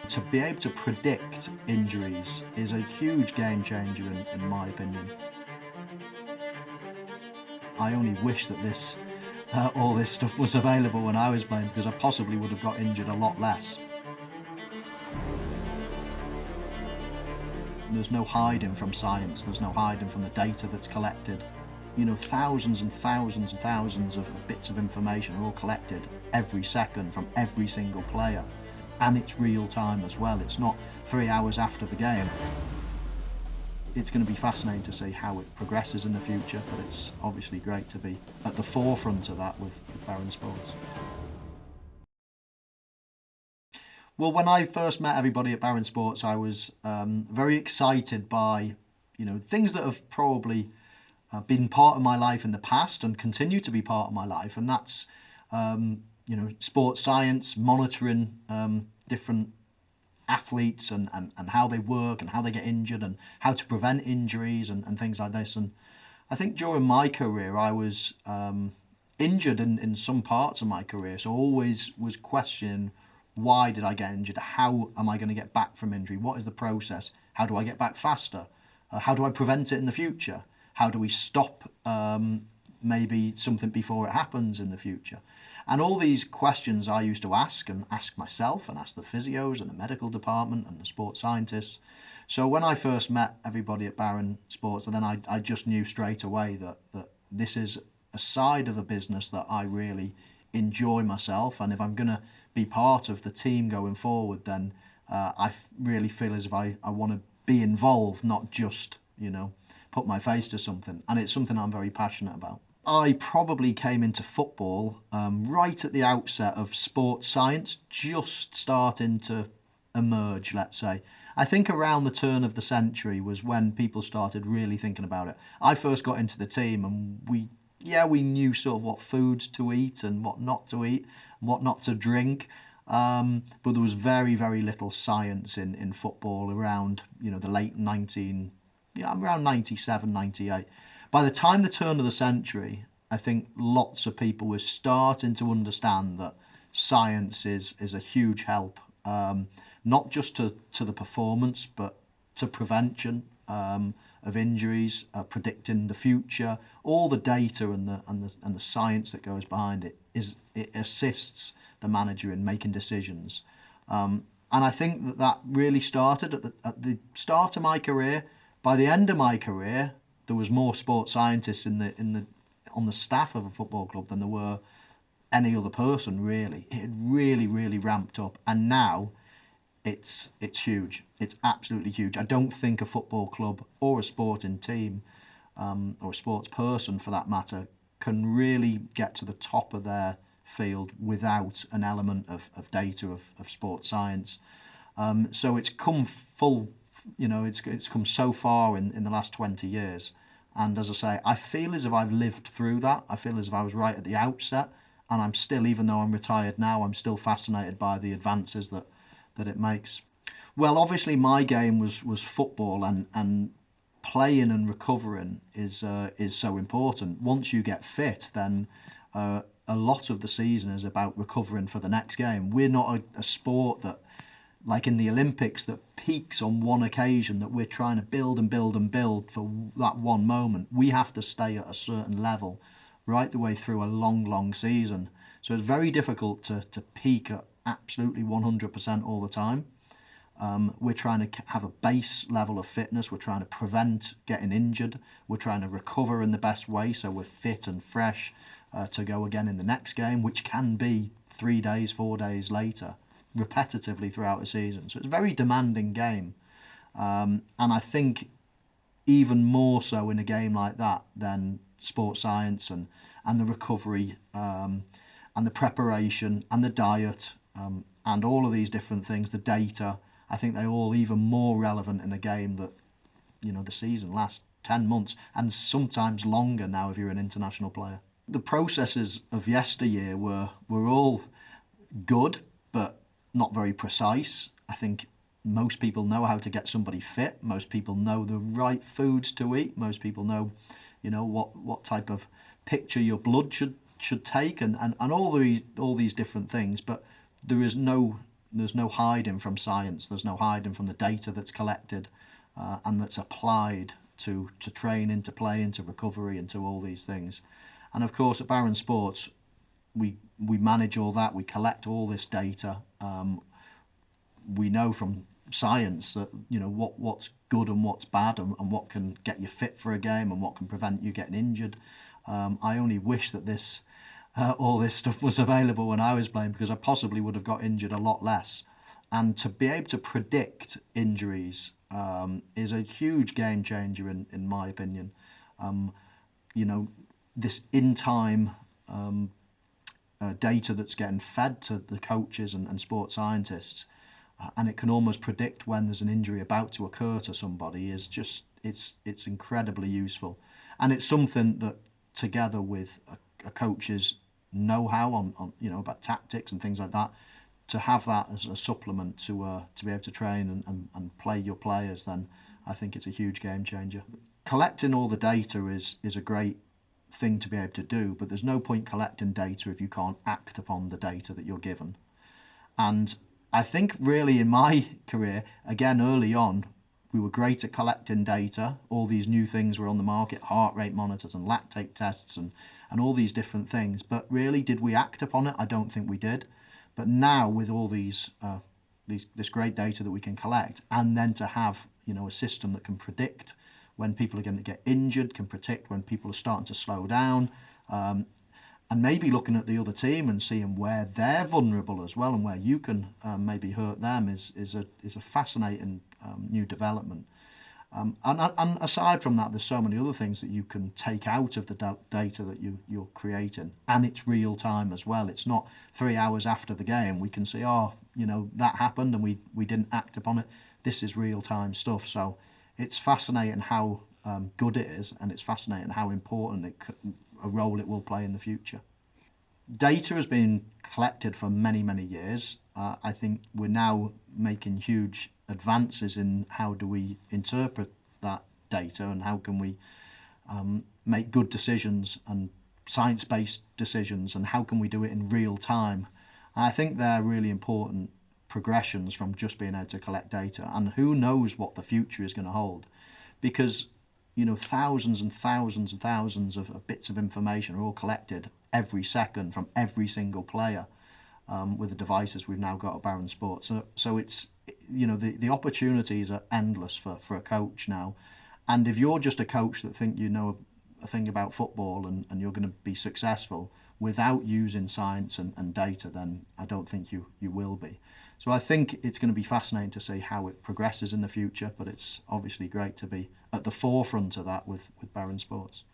To be able to predict injuries is a huge game changer in my opinion. I only wish that all this stuff was available when I was playing, because I possibly would have got injured a lot less. There's no hiding from science, there's no hiding from the data that's collected. You know, thousands and thousands and thousands of bits of information are all collected every second from every single player. And it's real time as well, it's not 3 hours after the game. It's going to be fascinating to see how it progresses in the future, but it's obviously great to be at the forefront of that with Barin Sports. Well, when I first met everybody at Barin Sports, I was very excited by, things that have probably been part of my life in the past and continue to be part of my life, and that's, sports science, monitoring different athletes and how they work and how they get injured and how to prevent injuries and things like this. And I think during my career, I was injured in some parts of my career, so always was questioning, why did I get injured? How am I going to get back from injury? What is the process? How do I get back faster? How do I prevent it in the future? How do we stop maybe something before it happens in the future? And all these questions I used to ask, and ask myself and ask the physios and the medical department and the sports scientists. So when I first met everybody at Barin Sports, then I just knew straight away that this is a side of a business that I really enjoy myself. And if I'm going to be part of the team going forward, then I really feel as if I want to be involved, not just, put my face to something. And it's something I'm very passionate about. I probably came into football right at the outset of sports science, just starting to emerge, let's say. I think around the turn of the century was when people started really thinking about it. I first got into the team and we knew sort of what foods to eat and what not to eat, what not to drink. But there was very, very little science in football around, the late around 97, 98. By the time the turn of the century, I think lots of people were starting to understand that science is a huge help, not just to the performance, but to prevention of injuries, predicting the future. All the data and the science that goes behind it assists the manager in making decisions. And I think that really started at the start of my career. By the end of my career, there was more sports scientists on the staff of a football club than there were any other person, really. It had really, really ramped up, and now it's huge. It's absolutely huge. I don't think a football club or a sporting team, or a sports person for that matter, can really get to the top of their field without an element of data, of sports science. So it's come it's come so far in the last 20 years. And as I say, I feel as if I've lived through that. I feel as if I was right at the outset. And I'm still, even though I'm retired now, I'm still fascinated by the advances that it makes. Well, obviously my game was football, and playing and recovering is so important. Once you get fit, then a lot of the season is about recovering for the next game. We're not a sport that, like in the Olympics, that peaks on one occasion, that we're trying to build and build and build for that one moment. We have to stay at a certain level right the way through a long, long season. So it's very difficult to peak at absolutely 100% all the time. We're trying to have a base level of fitness. We're trying to prevent getting injured. We're trying to recover in the best way so we're fit and fresh to go again in the next game, which can be 3 days, 4 days later, repetitively throughout a season. So it's a very demanding game. And I think even more so in a game like that than sports science and the recovery and the preparation and the diet and all of these different things, the data, I think they're all even more relevant in a game that, the season lasts 10 months and sometimes longer now if you're an international player. The processes of yesteryear were all good, but not very precise. I think most people know how to get somebody fit. Most people know the right foods to eat. Most people know, what type of picture your blood should take and all these different things. But there is no there's no hiding from science. There's no hiding from the data that's collected and that's applied to training, to play, into recovery, into all these things. And of course, at Barin Sports, we manage all that. We collect all this data. We know from science that what's good and what's bad, and what can get you fit for a game and what can prevent you getting injured. I only wish that this all this stuff was available when I was playing, because I possibly would have got injured a lot less. And to be able to predict injuries is a huge game changer in my opinion. This in-time data that's getting fed to the coaches and sports scientists, and it can almost predict when there's an injury about to occur to somebody, is just it's incredibly useful. And it's something that, together with a coach's know-how on about tactics and things like that, to have that as a supplement to be able to train and play your players, then I think it's a huge game changer. Collecting all the data is a great thing to be able to do, but there's no point collecting data if you can't act upon the data that you're given. And I think really in my career, again early on, we were great at collecting data. All these new things were on the market, heart rate monitors and lactate tests and all these different things. But really, did we act upon it? I don't think we did. But now, with all this great data that we can collect, and then to have a system that can predict when people are going to get injured, can predict when people are starting to slow down, and maybe looking at the other team and seeing where they're vulnerable as well, and where you can maybe hurt them is a fascinating new development. And aside from that, there's so many other things that you can take out of the data that you're creating, and it's real time as well. It's not 3 hours after the game we can see, that happened and we didn't act upon it. This is real time stuff. So it's fascinating how good it is, and it's fascinating how important a role it will play in the future. Data has been collected for many, many years. I think we're now making huge advances in how do we interpret that data, and how can we make good decisions and science-based decisions, and how can we do it in real time. And I think they're really important progressions from just being able to collect data. And who knows what the future is going to hold, because thousands and thousands and thousands of bits of information are all collected every second from every single player with the devices we've now got at Barin Sports. So it's the opportunities are endless for a coach now. And if you're just a coach that think you know a thing about football and you're going to be successful without using science and data, then I don't think you will be. So I think it's going to be fascinating to see how it progresses in the future, but it's obviously great to be at the forefront of that with Barin Sports.